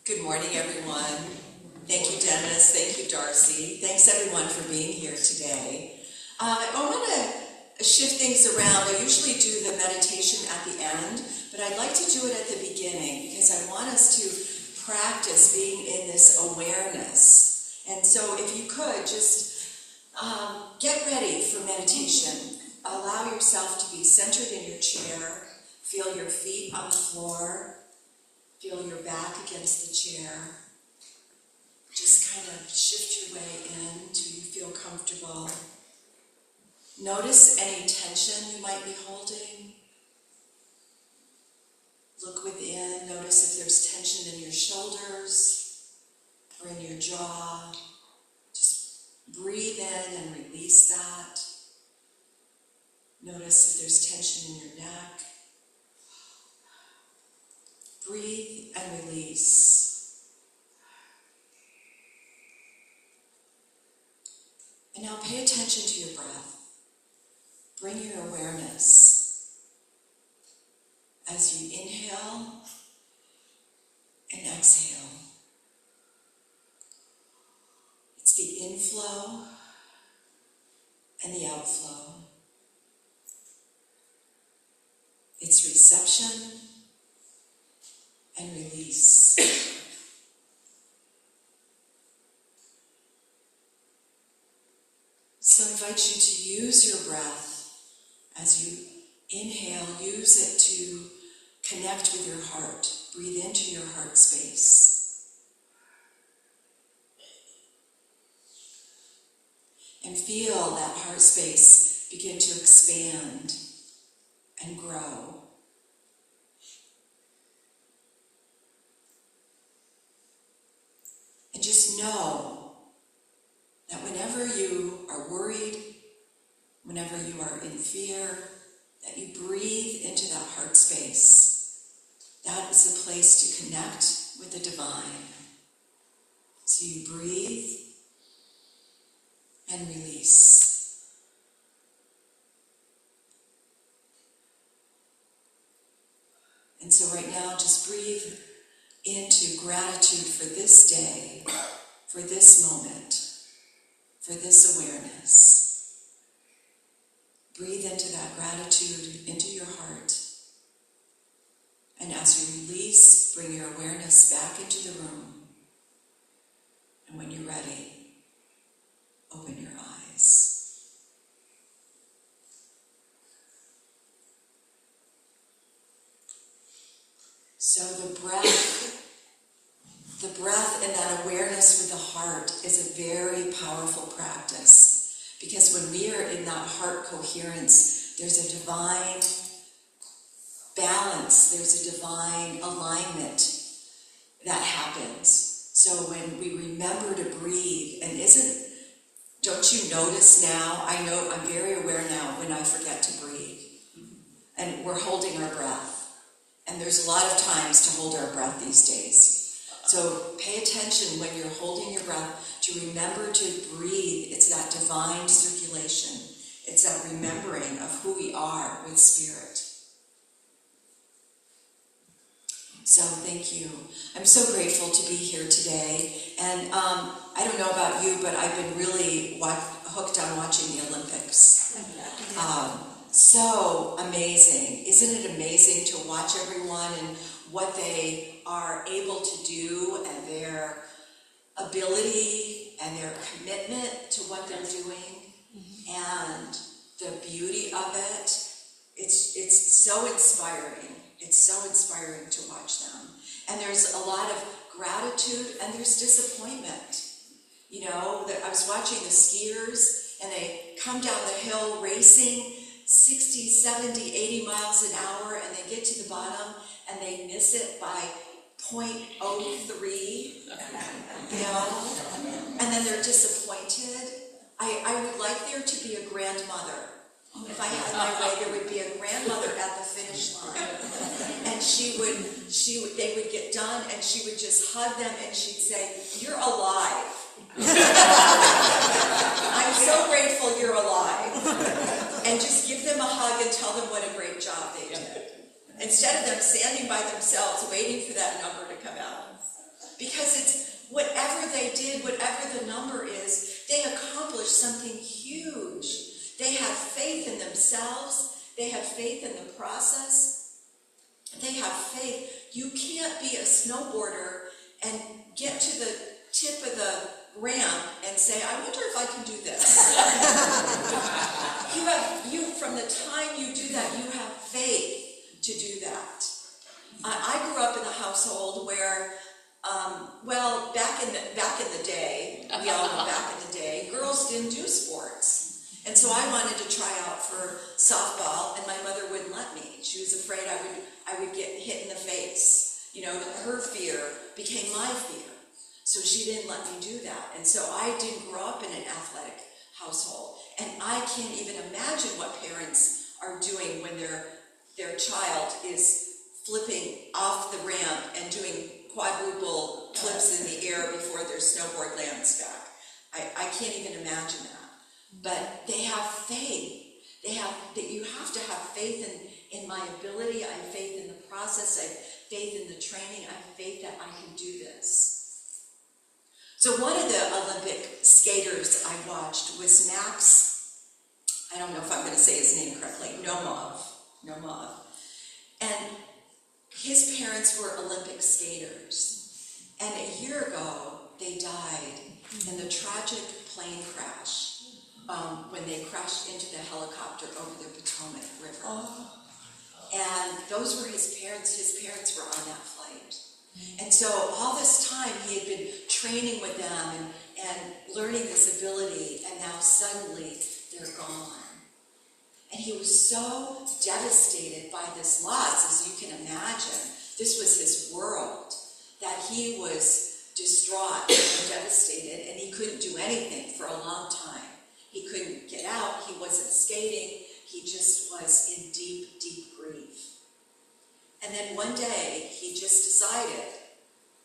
Good morning, everyone. Thank you, Dennis. Thank you, Darcy. Thanks, everyone, for being here today. I want to shift things around. I usually do the meditation at the end, but I'd like to do it at the beginning because I want us to practice being in this awareness. And so if you could, just get ready for meditation. Allow yourself to be centered in your chair. Feel your feet on the floor. Feel your back against the chair. Just kind of shift your way in until you feel comfortable. Notice any tension you might be holding. Look within. Notice if there's tension in your shoulders or in your jaw. Just breathe in and release that. Notice if there's tension in your neck. Breathe and release. And now pay attention to your breath. Bring your awareness as you inhale and exhale. It's the inflow and the outflow. It's reception and release. So I invite you to use your breath as you inhale. Use it to connect with your heart. Breathe into your heart space. And feel that heart space begin to expand and grow. And just know that whenever you are worried, whenever you are in fear, that you breathe into that heart space. That is the place to connect with the divine. So you breathe and release. And so right now, just breathe into gratitude for this day, for this moment, for this awareness. Breathe into that gratitude into your heart. And as you release, bring your awareness back into the room. And when you're ready, open your eyes. So the breath and that awareness with the heart is a very powerful practice, because when we are in that heart coherence, there's a divine balance, there's a divine alignment that happens. So when we remember to breathe, and don't you notice now, I know I'm very aware now when I forget to breathe, and we're holding our breath. And there's a lot of times to hold our breath these days. So pay attention when you're holding your breath to remember to breathe. It's that divine circulation. It's that remembering of who we are with Spirit. So thank you. I'm so grateful to be here today. And I don't know about you, but I've been really hooked on watching the Olympics. So amazing. Isn't it amazing to watch everyone and what they are able to do and their ability and their commitment to what they're doing and the beauty of it? It's so inspiring. It's so inspiring to watch them. And there's a lot of gratitude and there's disappointment. You know, I was watching the skiers and they come down the hill racing 60, 70, 80 miles an hour, and they get to the bottom and they miss it by 0.03, you know, and then they're disappointed. I would like there to be a grandmother. If I had my way, there would be a grandmother at the finish line, and they would get done, and she would just hug them, and she'd say, "You're alive." I'm so grateful you're alive. And just give them a hug and tell them what a great job they did. Instead of them standing by themselves waiting for that number to come out. because it's whatever they did, whatever the number is, they accomplished something huge. They have faith in themselves. They have faith in the process. They have faith. You can't be a snowboarder and get to the tip of the ramp and say, I wonder if I can do this. From the time you do that, you have faith to do that. I grew up in a household where, back in the day, we all know back in the day, girls didn't do sports. And so I wanted to try out for softball, and my mother wouldn't let me. She was afraid I would get hit in the face. You know, her fear became my fear. So she didn't let me do that. And so I didn't grow up in an athletic household. And I can't even imagine what parents are doing when their child is flipping off the ramp and doing quadruple flips in the air before their snowboard lands back. I can't even imagine that. But they have faith. You have to have faith in my ability. I have faith in the process. I have faith in the training. I have faith that I can do this. So one of the Olympic skaters I watched was Max, I don't know if I'm going to say his name correctly, Nomov. And his parents were Olympic skaters. And a year ago, they died in the tragic plane crash when they crashed into the helicopter over the Potomac River. And those were his parents. His parents were on that flight. And so all this time he had been training with them and learning this ability, and now suddenly they're gone. And he was so devastated by this loss, as you can imagine. This was his world, that he was distraught and devastated, and he couldn't do anything for a long time. He couldn't get out, he wasn't skating, he just was in deep, deep grief. And then one day, he just decided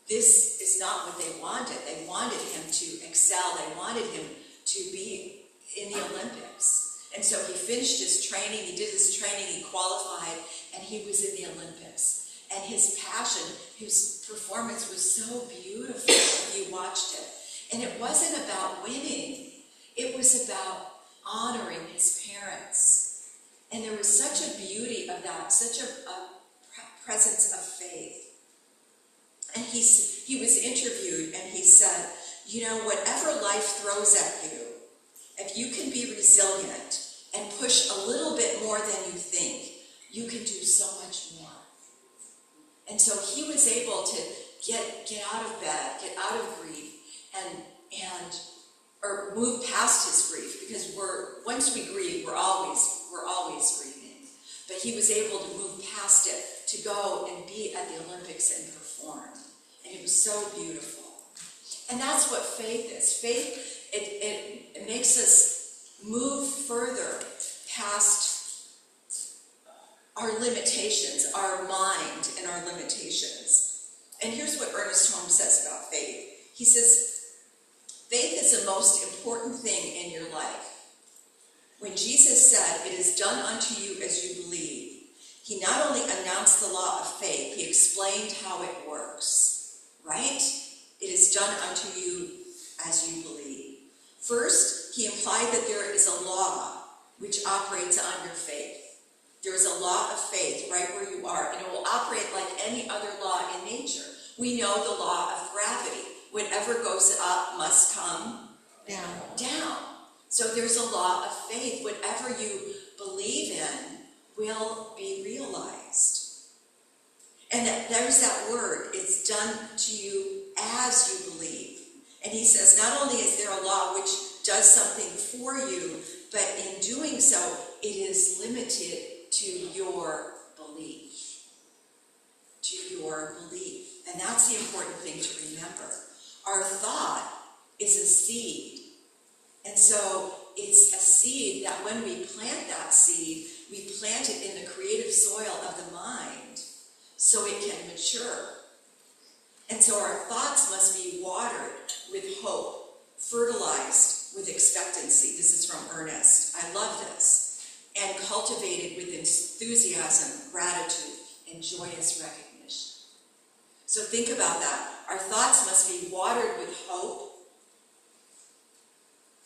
this is not what they wanted. They wanted him to excel. They wanted him to be in the Olympics. And so he finished his training. He did his training. He qualified, and he was in the Olympics. And his passion, his performance was so beautiful if you watched it. And it wasn't about winning. It was about honoring his parents. And there was such a beauty of that, such a presence of faith. And he was interviewed, and he said, you know, whatever life throws at you, if you can be resilient and push a little bit more than you think, you can do so much more. And so he was able to get out of bed, get out of grief, or move past his grief, because once we grieve, we're always grieving. But he was able to move past it, to go and be at the Olympics and perform. And it was so beautiful. And that's what faith is. Faith, it makes us move further past our limitations, our mind and our limitations. And here's what Ernest Holmes says about faith. He says, faith is the most important thing in your life. When Jesus said, it is done unto you as you believe, he not only announced the law of faith, he explained how it works, right? It is done unto you as you believe. First, he implied that there is a law which operates on your faith. There is a law of faith right where you are, and it will operate like any other law in nature. We know the law of gravity. Whatever goes up must come down. So there's a law of faith. Whatever you believe in will be realized. And there's that word, it's done to you as you believe. And he says, not only is there a law which does something for you, but in doing so, it is limited to your belief. To your belief. And that's the important thing to remember. Our thought is a seed. And so it's a seed that when we plant that seed, we plant it in the creative soil of the mind so it can mature. And so our thoughts must be watered with hope, fertilized with expectancy. This is from Ernest. I love this. And cultivated with enthusiasm, gratitude, and joyous recognition. So think about that. Our thoughts must be watered with hope,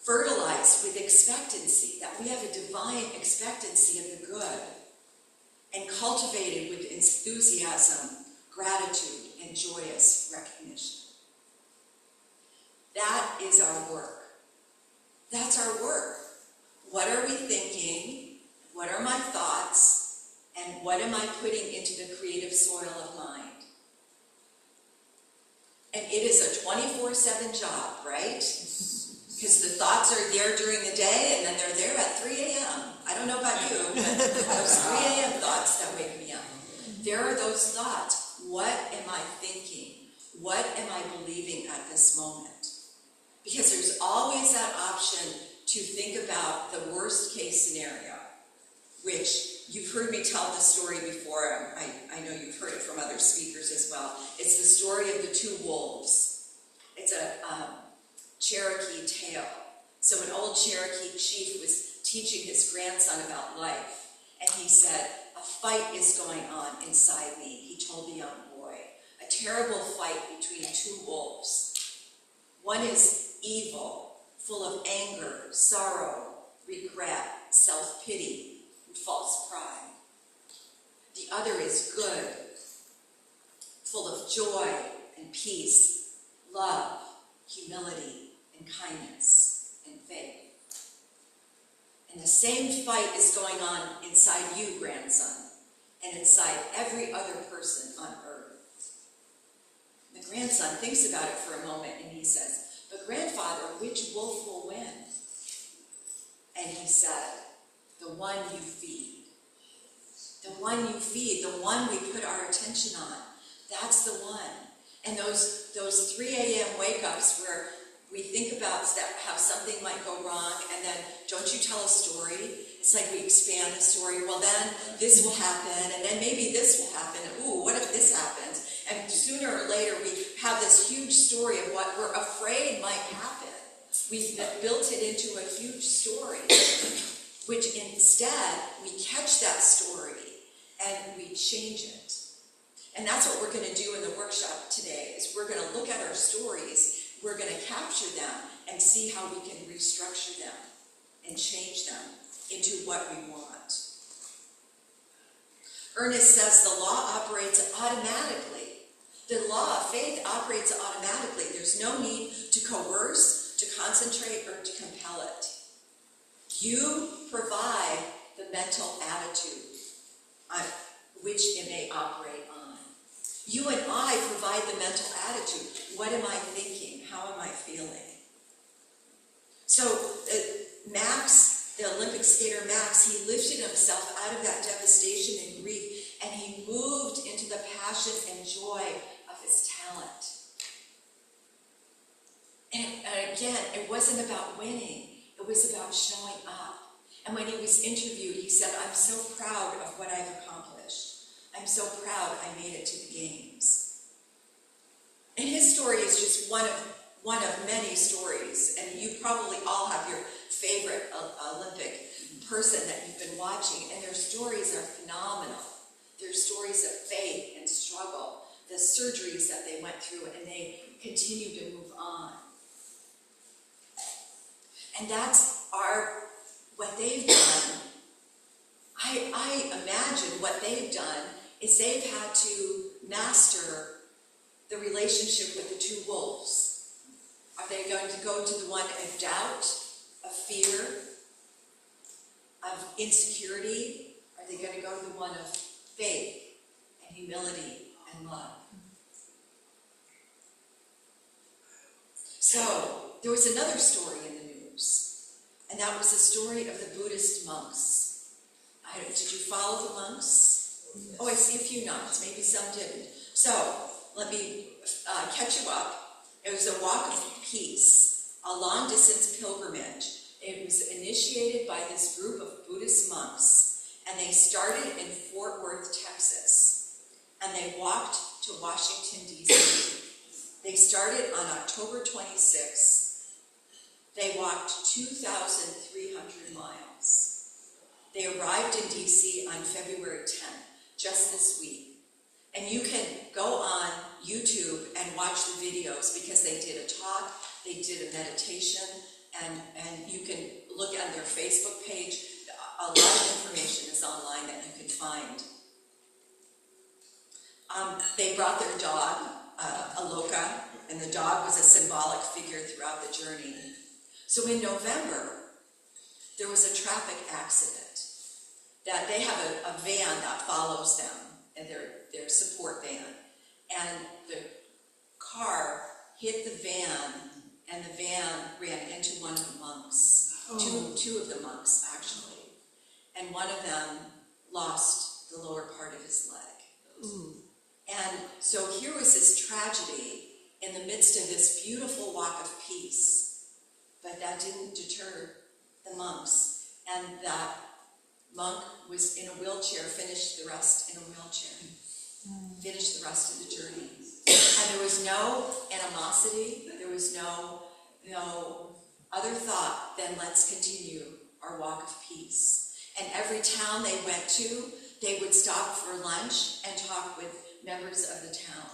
fertilized with expectancy, that we have a divine expectancy of the good, and cultivated with enthusiasm, gratitude, and joyous recognition. That is our work. That's our work. What are we thinking? What are my thoughts? And what am I putting into the creative soil of mind? And it is a 24/7 job, right? Because the thoughts are there during the day, and then they're there at 3 a.m. I don't know about you, but those 3 a.m. thoughts that wake me up. There are those thoughts. What am I thinking? What am I believing at this moment? Because there's always that option to think about the worst case scenario, which you've heard me tell the story before. I know you've heard it from other speakers as well. It's the story of the two wolves. It's a Cherokee tale. So an old Cherokee chief was teaching his grandson about life, and he said, "A fight is going on inside me," he told the young boy. "A terrible fight between two wolves. One is evil, full of anger, sorrow, regret, self-pity, and false pride. The other is good, full of joy and peace, love, humility, and kindness, and faith. And the same fight is going on inside you, grandson, and inside every other person on earth." The grandson thinks about it for a moment, and he says, "But grandfather, which wolf will win?" And he said, "The one you feed. The one you feed, the one we put our attention on. That's the one." And those 3 a.m. wake-ups where we think about how something might go wrong, and then, don't you tell a story? It's like we expand the story. Well, then this will happen, and then maybe this will happen. Ooh, what if this happens? And sooner or later, we have this huge story of what we're afraid might happen. We've built it into a huge story, which instead, we catch that story and we change it. And that's what we're going to do in the workshop today, is we're going to look at our stories, we're going to capture them and see how we can restructure them and change them into what we want. Ernest says the law operates automatically. The law of faith operates automatically. There's no need to coerce, to concentrate, or to compel it. You provide the mental attitude on which it may operate on. You and I provide the mental attitude. What am I thinking? How am I feeling? So Max, the Olympic skater Max, he lifted himself out of that devastation and grief, and he moved into the passion and joy of his talent. And again, it wasn't about winning. It was about showing up. And when he was interviewed, he said, "I'm so proud of what I've accomplished. I'm so proud I made it to the games." And his story is just one of many stories. And you probably all have your favorite Olympic person that you've been watching. And their stories are phenomenal. They're stories of faith and struggle, the surgeries that they went through, and they continue to move on. And that's what they've done. I imagine what they've done is they've had to master the relationship with the two wolves. Are they going to go to the one of doubt, of fear, of insecurity? Are they going to go to the one of faith and humility and love? So, there was another story in the news, and that was the story of the Buddhist monks. Did you follow the monks? Oh, I see a few nods. Maybe some didn't. So, let me catch you up. It was a walk of peace, a long-distance pilgrimage. It was initiated by this group of Buddhist monks, and they started in Fort Worth, Texas, and they walked to Washington, D.C. They started on October 26th. They walked 2,300 miles. They arrived in D.C. on February 10th, just this week. And you can go on YouTube and watch the videos because they did a talk, they did a meditation, and you can look at their Facebook page. A lot of information is online that you can find. They brought their dog, Aloka, and the dog was a symbolic figure throughout the journey. So in November, there was a traffic accident that they have a van that follows them, and their support van. And the car hit the van, and the van ran into one of the monks. Two of the monks, actually. And one of them lost the lower part of his leg. Ooh. And so here was this tragedy in the midst of this beautiful walk of peace. But that didn't deter the monks. And that monk was in a wheelchair, finished the rest in a wheelchair. Finished the rest of the journey. And there was no animosity, there was no other thought than let's continue our walk of peace. And every town they went to, they would stop for lunch and talk with members of the town.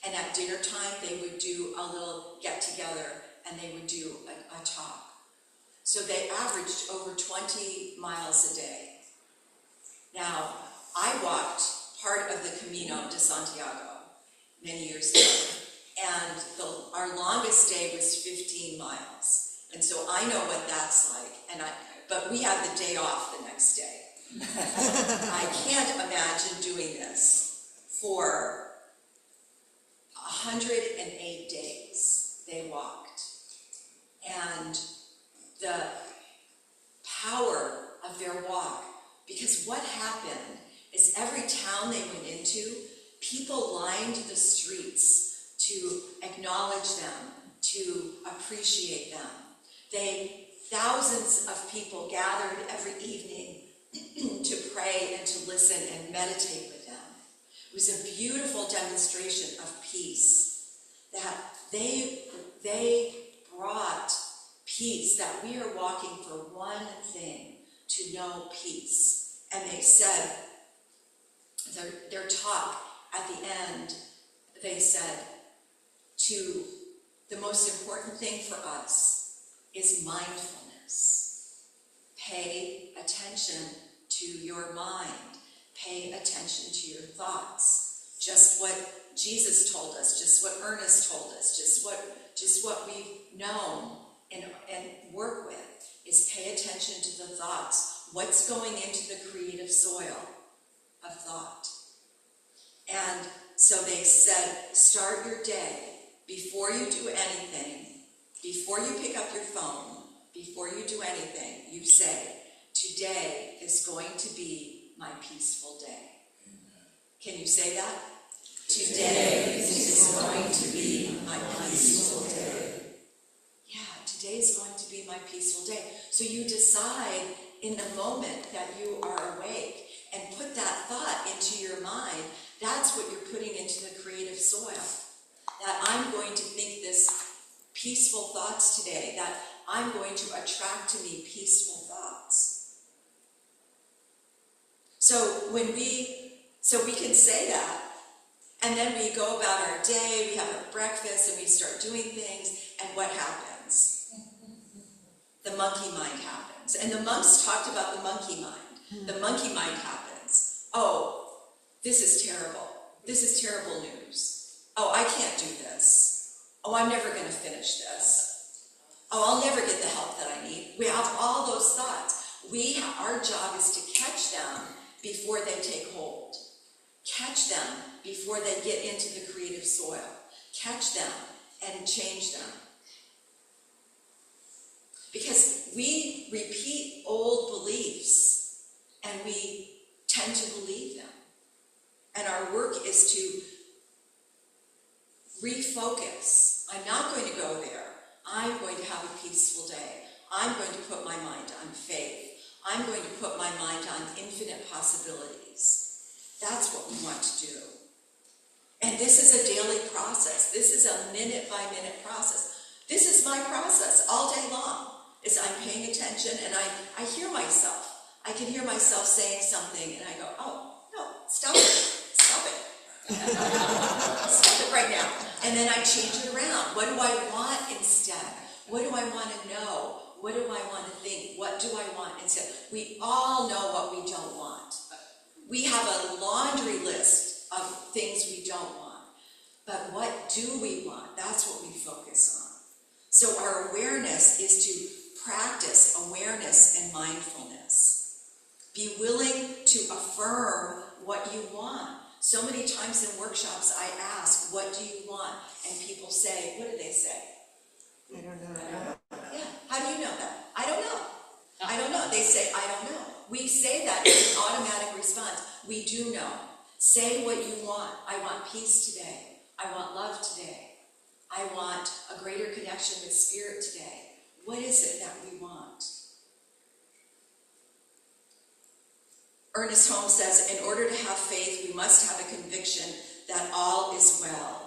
And at dinner time, they would do a little get together and they would do a talk. So they averaged over 20 miles a day. Now, I walked part of the Camino de Santiago many years ago, and our longest day was 15 miles. And so I know what that's like, but we had the day off the next day. I can't imagine doing this for 108 days they walked. And the power of their walk, because what happened is every town they went into, people lined the streets to acknowledge them, to appreciate them. Thousands of people gathered every evening to pray and to listen and meditate with them. It was a beautiful demonstration of peace, that they brought peace, that we are walking for one thing, to know peace. And they said, their talk at the end, they said, the most important thing for us is mindfulness. Pay attention to your mind. Pay attention to your thoughts. Just what Jesus told us, just what Ernest told us, just what we've known and work with is pay attention to the thoughts. What's going into the creative soil of thought? And so they said, start your day before you do anything. Before you pick up your phone, before you do anything, you say, today is going to be my peaceful day. Can you say that? Today is going to be my peaceful day. Yeah, today is going to be my peaceful day. So you decide in the moment that you are awake and put that thought into your mind. That's what you're putting into the creative soil. That I'm going to think this peaceful thoughts today, that I'm going to attract to me peaceful thoughts. So we can say that, and then we go about our day, we have our breakfast, and we start doing things, and what happens? The monkey mind happens. And the monks talked about the monkey mind. The monkey mind happens. Oh, this is terrible. This is terrible news. Oh, I can't do this. Oh, I'm never going to finish this. Oh, I'll never get the help that I need. We have all those thoughts. Our job is to catch them before they take hold. Catch them before they get into the creative soil. Catch them and change them. Because we repeat old beliefs and we tend to believe them. And our work is to refocus. I'm not going to go there. I'm going to have a peaceful day. I'm going to put my mind on faith. I'm going to put my mind on infinite possibilities. That's what we want to do. And this is a daily process. This is a minute-by-minute process. This is my process all day long, is I'm paying attention and I hear myself. I can hear myself saying something and I go, oh, no, stop it, stop it. Stop it right now. And then I change it around. What do I want instead? What do I want to know? What do I want to think? What do I want instead? We all know what we don't want. We have a laundry list of things we don't want. But what do we want? That's what we focus on. So our awareness is to practice awareness and mindfulness. Be willing to affirm what you want. So many times in workshops I ask, what do you want? And people say, what do they say? I don't know. Yeah, how do you know that? I don't know. I don't know. They say, I don't know. We say that in an automatic response. We do know. Say what you want. I want peace today. I want love today. I want a greater connection with spirit today. What is it that we want? Ernest Holmes says, in order to have faith, we must have a conviction that all is well.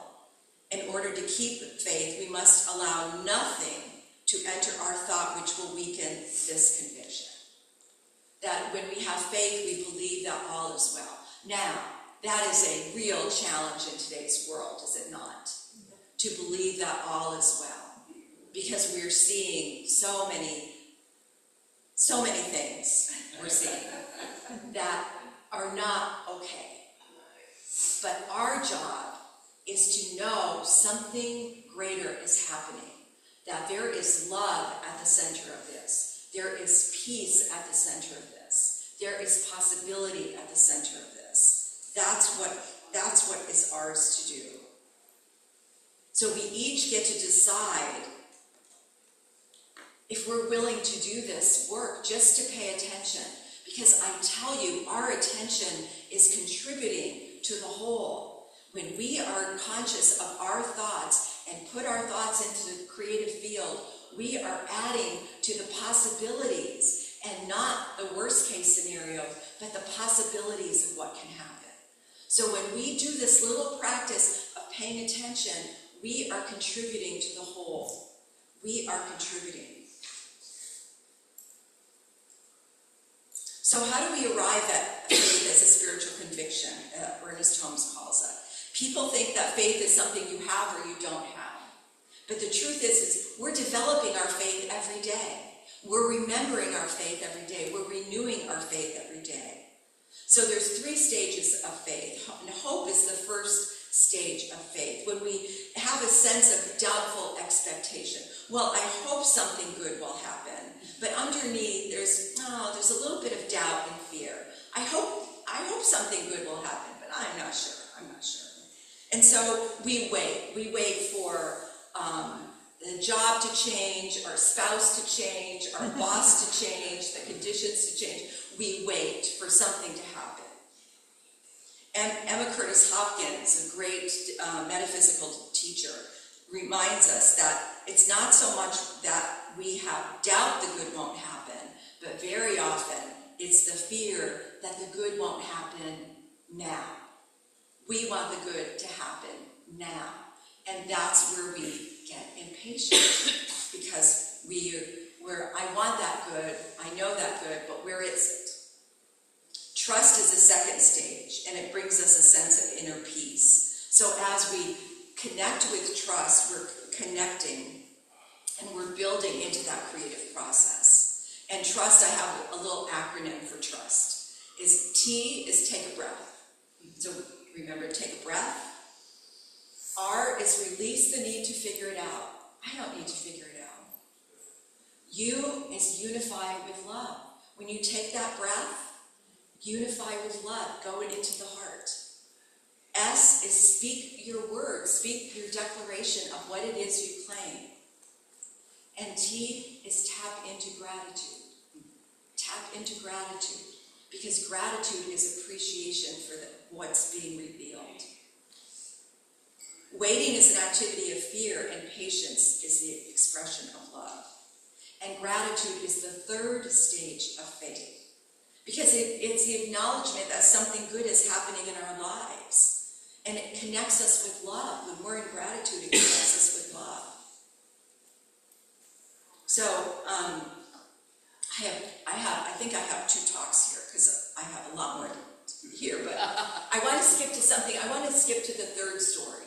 In order to keep faith, we must allow nothing to enter our thought which will weaken this conviction. That when we have faith, we believe that all is well. Now, that is a real challenge in today's world, is it not? To believe that all is well. Because we're seeing so many things we're seeing that are not okay. But our job is to know something greater is happening. That there is love at the center of this. There is peace at the center of this. There is possibility at the center of this. That's what is ours to do. So we each get to decide if we're willing to do this work, just to pay attention. Because I tell you, our attention is contributing to the whole. When we are conscious of our thoughts and put our thoughts into the creative field, we are adding to the possibilities, and not the worst case scenario, but the possibilities of what can happen. So when we do this little practice of paying attention, we are contributing to the whole. We are contributing. So how do we arrive at faith as a spiritual conviction, Ernest Holmes calls it? People think that faith is something you have or you don't have. But the truth is we're developing our faith every day. We're remembering our faith every day. We're renewing our faith every day. So there's 3 stages of faith. And hope is the first stage of faith. When we have a sense of doubtful expectation. Well, I hope something good will happen. But underneath, there's a little bit of doubt and fear. I hope something good will happen, but I'm not sure. And so we wait. We wait for the job to change, our spouse to change, our boss to change, the conditions to change. We wait for something to happen. And Emma Curtis Hopkins, a great metaphysical teacher, reminds us that it's not so much that we have doubt the good won't happen, but very often it's the fear that the good won't happen now. We want the good to happen now. And that's where we get impatient, because I want that good, I know that good, but where is it? Trust is the second stage, and it brings us a sense of inner peace. So as we connect with trust, we're connecting and we're building into that creative process. And trust, I have a little acronym for trust. T is take a breath. So remember, take a breath. R is release the need to figure it out. I don't need to figure it out. U is unify with love. When you take that breath, unify with love, go into the heart. S is speak your words, speak your declaration of what it is you claim. And T is tap into gratitude. Tap into gratitude, because gratitude is appreciation for what's being revealed. Waiting is an activity of fear, and patience is the expression of love. And gratitude is the third stage of faith, because it's the acknowledgement that something good is happening in our lives. And it connects us with love. When we're in gratitude, it connects us with love. So, I think I have 2 talks here, because I have a lot more here, but I want to skip to something. I want to skip to the third story.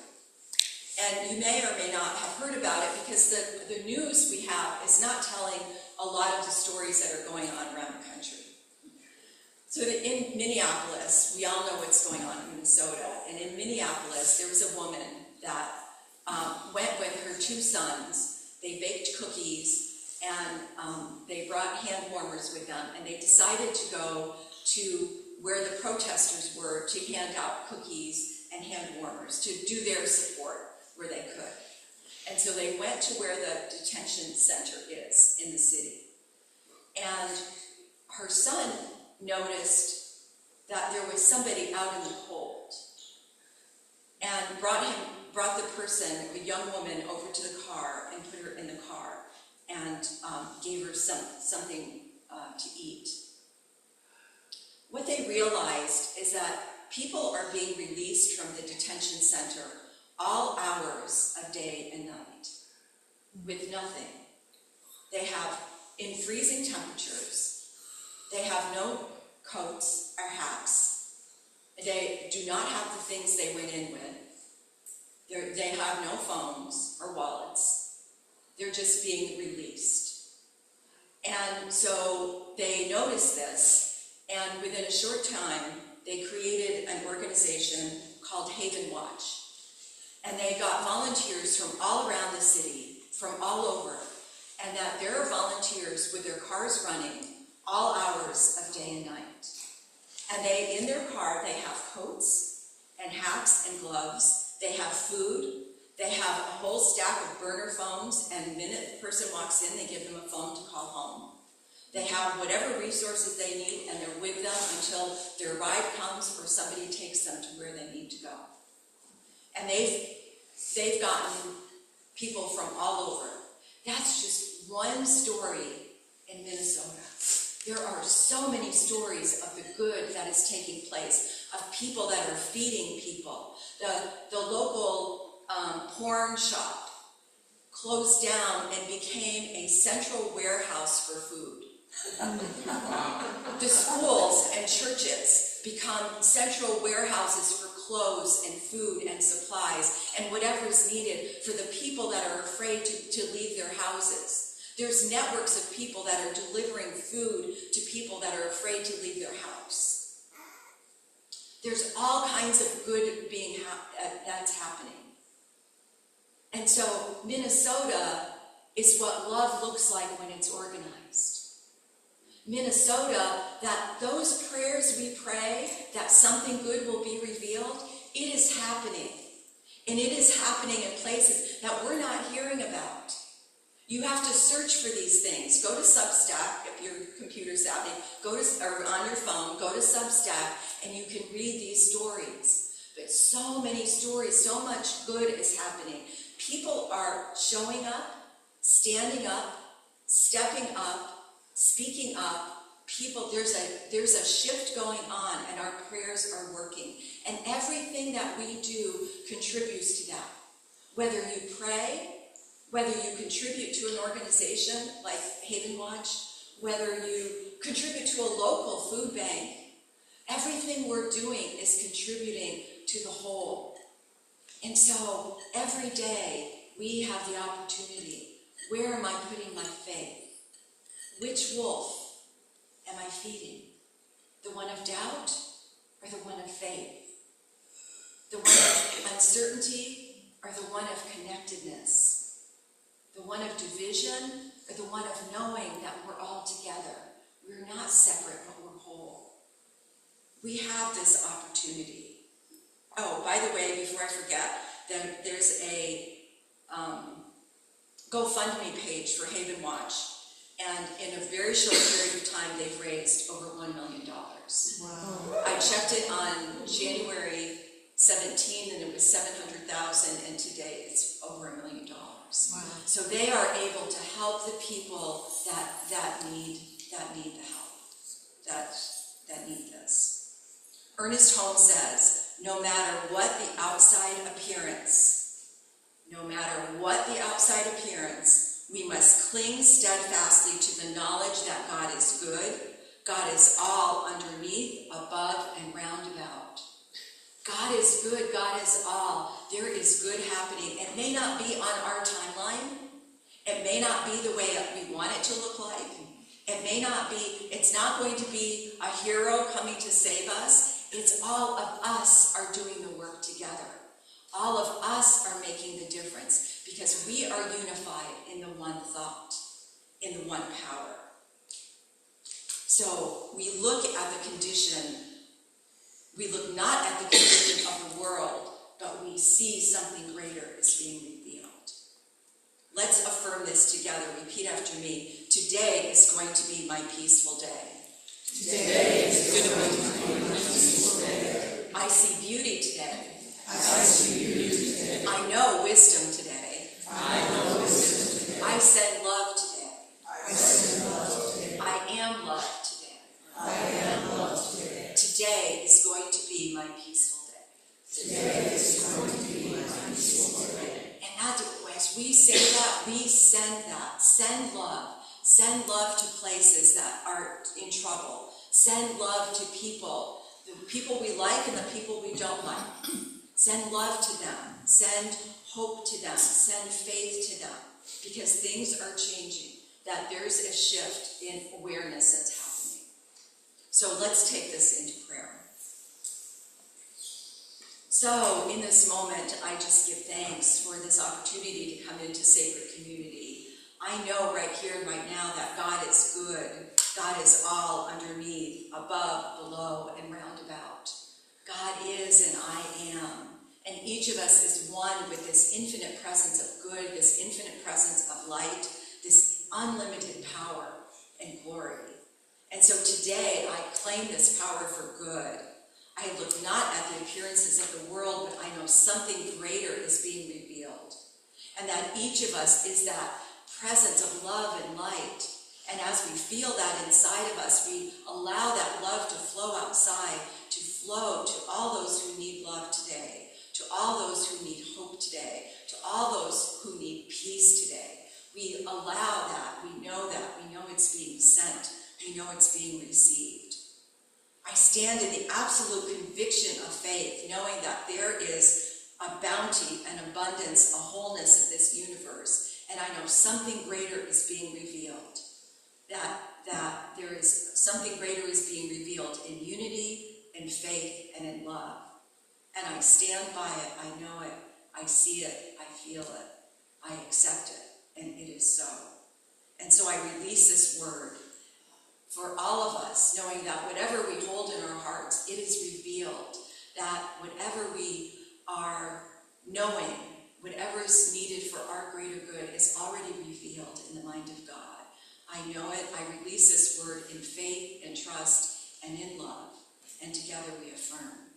And you may or may not have heard about it because the news we have is not telling a lot of the stories that are going on around the country. So in Minneapolis, we all know what's going on in Minnesota. And in Minneapolis, there was a woman that went with her 2 sons. They baked cookies and they brought hand warmers with them. And they decided to go to where the protesters were to hand out cookies and hand warmers, to do their support where they could. And so they went to where the detention center is in the city. And her son noticed that there was somebody out in the cold and brought the person, a young woman, over to the car and put her in the car and gave her something to eat. What they realized is that people are being released from the detention center all hours of day and night with nothing. They have in freezing temperatures. They have no coats or hats. They do not have the things they went in with. They have no phones or wallets. They're just being released. And so they noticed this, and within a short time, they created an organization called Haven Watch. And they got volunteers from all around the city, from all over, and that there are volunteers with their cars running all hours of day and night. And they, in their car, they have coats and hats and gloves. They have food. They have a whole stack of burner phones, and the minute the person walks in, they give them a phone to call home. They have whatever resources they need, and they're with them until their ride comes or somebody takes them to where they need to go. And they've gotten people from all over. That's just one story in Minnesota. There are so many stories of the good that is taking place, of people that are feeding people. The local porn shop closed down and became a central warehouse for food. The schools and churches become central warehouses for clothes and food and supplies and whatever is needed for the people that are afraid to leave their houses. There's networks of people that are delivering food to people that are afraid to leave their house. There's all kinds of good that's happening. And so Minnesota is what love looks like when it's organized. Minnesota, that those prayers we pray, that something good will be revealed, it is happening. And it is happening in places that we're not hearing about. You have to search for these things. Go to Substack, if you're computer savvy, or on your phone, go to Substack, and you can read these stories. But so many stories, so much good is happening. People are showing up, standing up, stepping up, speaking up. People, there's a shift going on, and our prayers are working. And everything that we do contributes to that. Whether you pray, whether you contribute to an organization like Haven Watch, whether you contribute to a local food bank, everything we're doing is contributing to the whole. And so every day we have the opportunity. Where am I putting my faith? Which wolf am I feeding? The one of doubt or the one of faith? The one of uncertainty or the one of connectedness? The one of division or the one of knowing that we're all together? We're not separate, but we're whole. We have this opportunity. Oh, by the way, before I forget, there's a GoFundMe page for Haven Watch. And in a very short period of time, they've raised over $1 million. Wow. I checked it on January 17, and it was 700,000, and today it's over $1 million. Wow. So they are able to help the people that need the help, that need this. Ernest Holmes says, no matter what the outside appearance, we must cling steadfastly to the knowledge that God is good. God is all underneath, above, and round about. God is good, God is all. There is good happening. It may not be on our timeline. It may not be the way that we want it to look like. It may not be, it's not going to be a hero coming to save us. It's all of us are doing the work together. All of us are making the difference because we are unified in the one thought, in the one power. So we look at the condition, we look not at the condition of the world, but we see something greater is being revealed. Let's affirm this together. Repeat after me. Today is going to be my peaceful day. Today is going to be my peaceful day. I see beauty today. I see beauty today. I know wisdom today. I know wisdom today. I send love today. I send love today. I am love today. I am love today. Today is going to be my peaceful day. Today is going to be my peaceful day. And as we say that, we send that. Send love. Send love to places that are in trouble. Send love to people, the people we like and the people we don't like. Send love to them. Send hope to them. Send faith to them. Because things are changing. That there's a shift in awareness that's happening. So let's take this into prayer. So in this moment, I just give thanks for this opportunity to come into sacred community. I know right here and right now that God is good. God is all underneath, above, below, and round about. God is and I am. And each of us is one with this infinite presence of good, this infinite presence of light, this unlimited power and glory. And so today I claim this power for good. I look not at the appearances of the world, but I know something greater is being revealed. And that each of us is that presence of love and light. And as we feel that inside of us, we allow that love to flow outside, to flow to all those who need love today, to all those who need hope today, to all those who need peace today. We allow that, we know it's being sent, we know it's being received. I stand in the absolute conviction of faith, knowing that there is a bounty, an abundance, a wholeness of this universe, and I know something greater is being revealed. That there is something greater is being revealed in unity, in faith, and in love. And I stand by it, I know it, I see it, I feel it, I accept it, and it is so. And so I release this word for all of us, knowing that whatever we hold in our hearts, it is revealed. That whatever we are knowing, whatever is needed for our greater good is already revealed in the mind of God. I know it, I release this word in faith and trust and in love, and together we affirm.